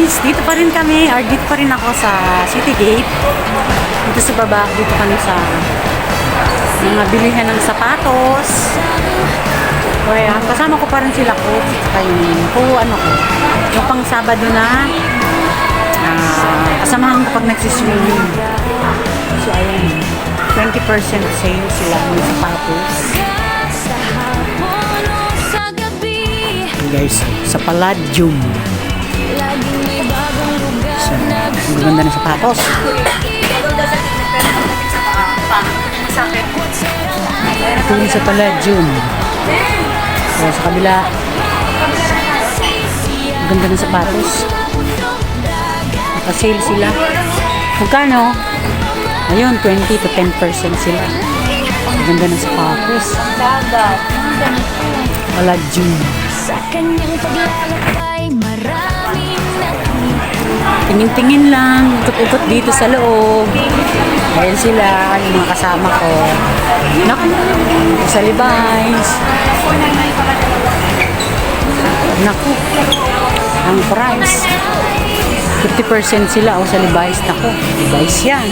guys, dito pa rin kami, or dito pa rin ako sa City Gate. Dito sa baba, dito kami sa mga bilihan ng sapatos. Kaya kasama ko pa rin sila ko, yung pang Sabado na kasamahan ko pag nagsiswimming. So ayun, 20% sale sila ng sapatos. Guys, sa Palladium. So, ang ganda ng sapatos. Ito yung sa Palladium. So, sa kabila, ang ganda ng sapatos. Naka-sale sila. Magkano? Ayun, 20 to 10% sila. Ang ganda ng sapatos. Palladium. Sa kanyang paglalakbay, maraming nakita. Tingin-tingin lang, ikot-ikot dito sa loob. Ayan sila, yung mga kasama ko. Naku, sa Levi's. Naku, ang price. 50% sila sa Levi's. Naku, Levi's yan.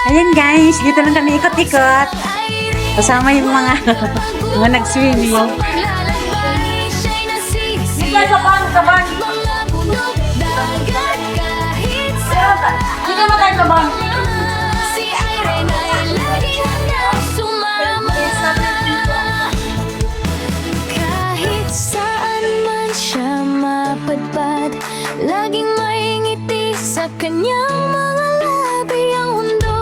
Ayan guys, dito lang kami ikot-ikot. Kasama yung mga nag-swimming. Dito na tayo sa bang. Kahit saan man siya mapadpad, laging may ngiti sa kanyang mga labi. Ang mundo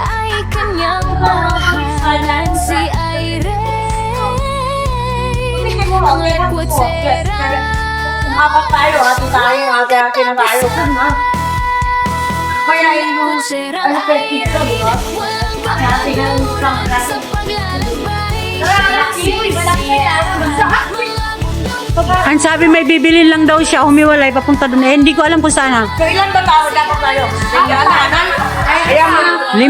ay kanyang mahalan. Si Irene, ang ekwatsera. Umapak tayo, ato tayo, ate na tayo. Kaya yung ano pa dito, di ba? Ate na Sa paglalakbay, Ang sabi may bibilin lang daw siya, humiwalay, papunta doon. Hindi ko alam kung saan. So, ilan ba tao dapat tayo? Ayan mo. 5.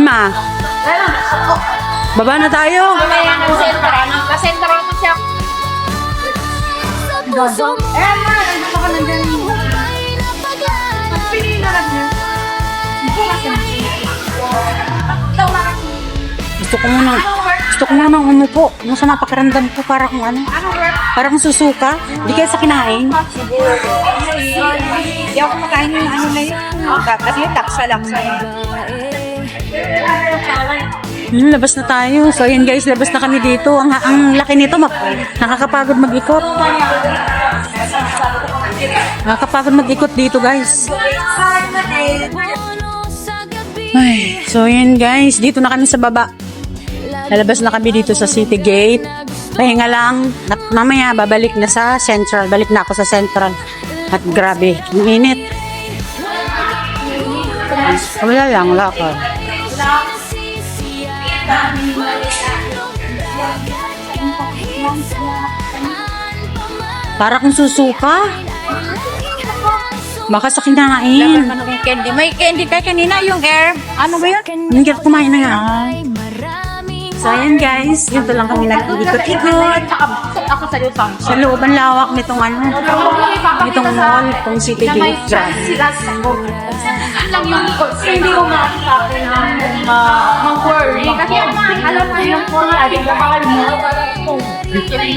Baba na tayo. Mamaya ng sentral. Kasentral mo siya. sa pusong Ayan na, nandito ka nandiyan. buhay na paglalakbay. Piliin na lang niya. Gusto ko munang umupo. Nung sa napakarandam ko, para kung ano. Parang susuka. Di kaya sa kinain. Hindi ako makain yung ano na yun. Kasi yung taksa lang sa Labas na tayo. So yun guys, labas na kami dito. Ang laki nito, nakakapagod mag-ikot. Nakakapagod mag-ikot dito guys. Ay, so yun guys, dito na kami sa baba. Lalabas na kami dito sa City Gate. Pahinga lang. At mamaya babalik na sa Central. Balik na ako sa Central. At grabe, ang init. Wala lang, wala ka. Para kung susuka. Baka sa kinain. candy. May candy tayo kanina, yung air. Ano ba yun? Hindi ka kumain na nga. So ayan guys, dito lang kami nag-ikot-ikot. Ako sa lutang. Sa loob ang lawak nitong nitong mall, itong City Gate. Sila sa lang yung hindi ko makakita ng mag-worry. Kasi alam mo yung phone lagi na bakal mo. Hindi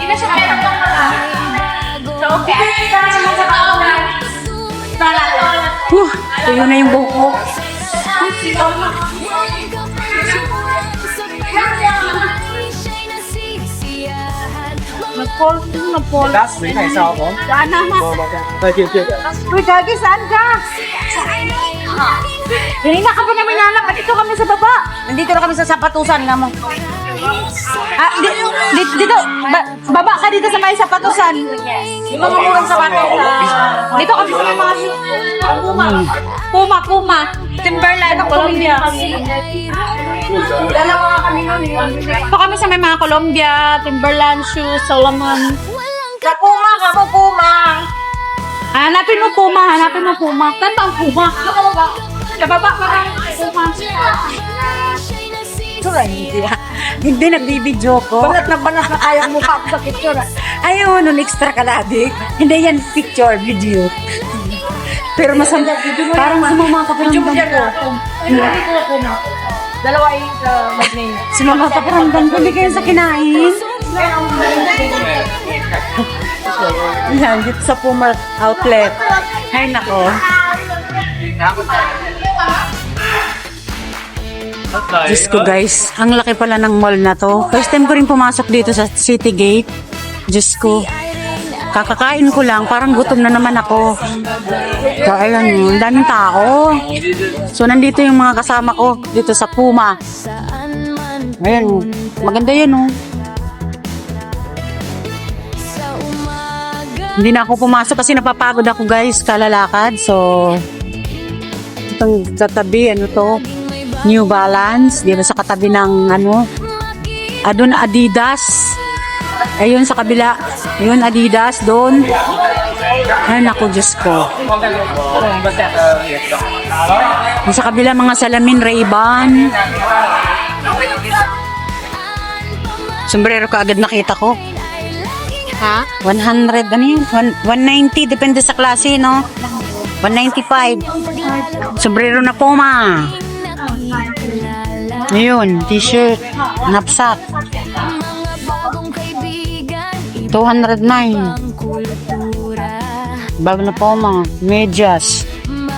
na siya kaya ng So, okay. Tuyo na yung buhok ko. Nag-fall. Gas, may isa ako. Saan naman? Uy, Gagi, saan ka? Kanina ka pa namin nanap. Dito kami sa baba. Nandito na kami sa sapatusan nga mo. Dito. Baba ka dito sa may sapatusan. Yung mga murang sapatos. Dito kami sa may mga Puma. Timberland, Colombia. Dalawa kami nun. Ito kami sa may mga Colombia, Timberland shoes, Solomon. Sa Puma ka mo, Puma. Hanapin mo Puma. Tanda ang Puma. Sa baba ka Puma. Hindi, nagbibidyo ko. Banat na ayaw mo pa ako sa picture. Ayaw, nun extra ka na, Dik. Hindi yan picture, video. Pero masama, parang sumama ka Video mo dyan pakiramdam ko. Hindi ko na. Dalawa yung mag-name. Sumama ka pakiramdam ko, hindi kayo sa kinain. Yan, dito sa Puma Outlet. Ay, nako. Diyos ko guys, ang laki pala ng mall na to. First time ko rin pumasok dito sa City Gate. Diyos ko, kakakain ko lang, parang gutom na naman ako. So, ayun, ang daming tao. So, nandito yung mga kasama ko dito sa Puma. Ayun, maganda yun, oh. Hindi na ako pumasok kasi napapagod ako guys, kalalakad. So, itong katabi, ano to, New Balance. Dito sa katabi ng, ano, doon Adidas. Ayun sa kabila, yun Adidas, doon. Ay, naku, Diyos ko. Yung sa kabila, mga salamin, Ray-Ban. Sombrero ka agad nakita ko. Ha? 100, ano yun? 190, depende sa klase, no? 195. Sombrero na Puma. Ayun, t-shirt, knapsack. 209. Bago na Puma, medyas.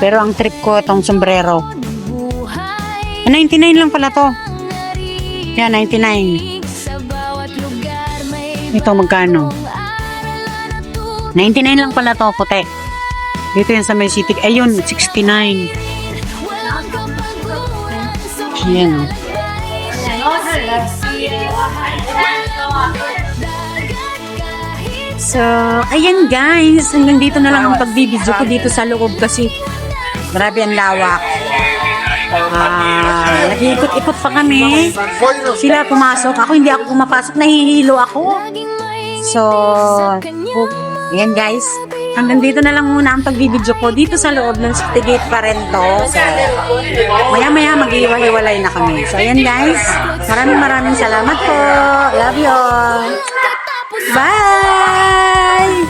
Pero ang trip ko itong sombrero. 99 lang pala to. Yan, 99. Ito magkano? 99 lang pala to, puti. Dito yan sa may city. Ayun, 69. Ayan. So, ayan guys. Hanggang dito na lang ang pagbibidyo ko dito sa loob kasi grabe ang lawak. Nag-iikot-ikot pa kami. Sila pumasok. Ako hindi ako pumapasok. Nahihilo ako. So, ayan guys. Hanggang dito na lang muna ang pagbibidyo ko dito sa loob ng City Gate pa rin to. So, maya-maya mag-iwa-hiwalay na kami. So, ayan guys. Maraming salamat po. Love you all. Bye!